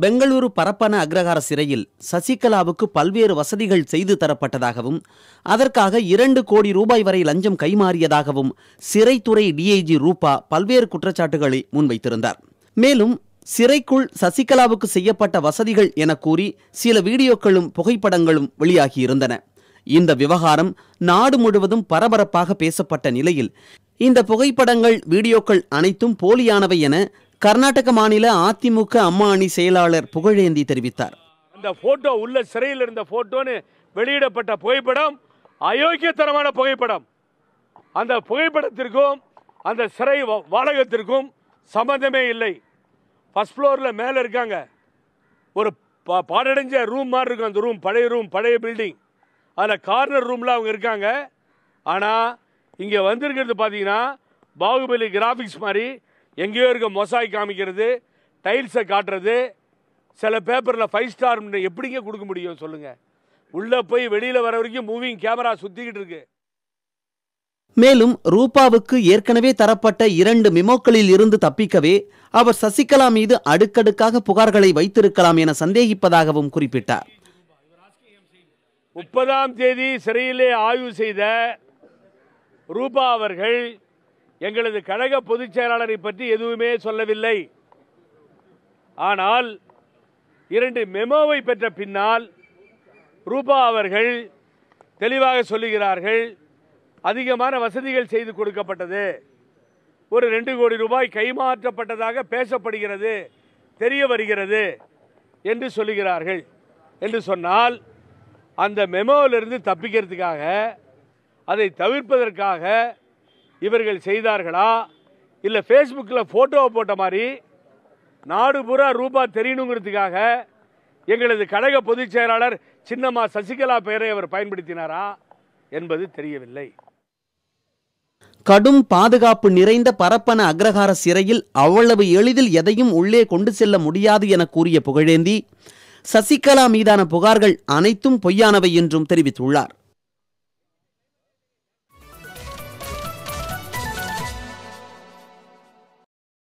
பெங்களூரு பரப்பன அக்ரஹார சிறையில் சசிகலாவுக்கு பல்வேறு வசதிகள் செய்து தரப்பட்டதாகவும் அதற்காக 2 கோடி ரூபாய் வரை லஞ்சம் கைமாறியதாகவும் சிறைத்துறை டிஐஜி ரூபா பல்வேறு குற்றச்சாட்டுகளை முன்வைத்திருந்தார். மேலும் சிறைக்குள் சசிகலாவுக்கு செய்யப்பட்ட வசதிகள் என கூறி சில வீடியோக்களும் புகைப்படங்களும் வெளியாகியிருந்தன. இந்த விவகாரம் நாடு முழுவதும் பரபரப்பாக பேசப்பட்ட நிலையில் இந்த புகைப்படங்கள் வீடியோக்கள் அனைத்தும் போலியானவை என கர்நாடக மாநில அதிமுக அம்மா அணி செயலாளர் புகழேந்தி தெரிவித்தார். அந்த போட்டோ உள்ள சிறையில் இருந்த போட்டோன்னு வெளியிடப்பட்ட புகைப்படம் அயோக்கியத்தனமான புகைப்படம். அந்த புகைப்படத்திற்கும் அந்த சிறை வாடகத்திற்கும் சம்பந்தமே இல்லை. ஃபர்ஸ்ட் ஃப்ளோர்ல மேல இருக்காங்க, ஒரு பாடடைஞ்ச ரூம் மாதிரி இருக்கும். அந்த ரூம் பழைய பில்டிங். அதில் கார்னர் ரூம்ல அவங்க இருக்காங்க. ஆனால் இங்கே வந்திருக்கிறது பார்த்தீங்கன்னா பாகுபலி கிராஃபிக்ஸ் மாதிரி எங்கேயோ இருக்க மொசாய் காமிக்கிறது, டைல்ஸை காட்டுறது, சில பேப்பரில் 5 ஸ்டார் எப்படிங்க கொடுக்க முடியும் சொல்லுங்க. உள்ளே போய் வெளியில் வர வரைக்கும் மூவிங் கேமரா சுற்றிக்கிட்டு இருக்கு. மேலும் ரூபாவுக்கு ஏற்கனவே தரப்பட்ட 2 மெமோக்களில் இருந்து தப்பிக்கவே அவர் சசிகலா மீது அடுக்கடுக்காக புகார்களை வைத்திருக்கலாம் என சந்தேகிப்பதாகவும் குறிப்பிட்டார். 30ஆம் தேதி சிறையிலே ஆய்வு செய்த ரூபா அவர்கள் எங்களது கழக பொதுச் செயலாளரை பற்றி எதுவுமே சொல்லவில்லை. ஆனால் 2 மெமோவை பெற்ற பின்னால் ரூபா அவர்கள் தெளிவாக சொல்லுகிறார்கள், அதிகமான வசதிகள் செய்து கொடுக்கப்பட்டது, ஒரு 2 கோடி ரூபாய் கைமாற்றப்பட்டதாக பேசப்படுகிறது, தெரிய வருகிறது என்று சொல்லுகிறார்கள். என்று சொன்னால் அந்த மெமோவிலிருந்து தப்பிக்கிறதுக்காக, அதை தவிர்ப்பதற்காக இவர்கள் செய்தார்களா, இல்லை ஃபேஸ்புக்கில் ஃபோட்டோவை போட்ட மாதிரி நாடு பூரா ரூபா தெரியணுங்கிறதுக்காக எங்களது கழக பொதுச் செயலாளர் சின்னம்மா சசிகலா பெயரை அவர் பயன்படுத்தினாரா என்பது தெரியவில்லை. கடும் பாதுகாப்பு நிறைந்த பரப்பன அக்ரஹார சிறையில் அவ்வளவு எளிதில் எதையும் உள்ளே கொண்டு செல்ல முடியாது என கூறிய புகழேந்தி சசிகலா மீதான புகார்கள் அனைத்தும் பொய்யானவை என்றும் தெரிவித்துள்ளார்.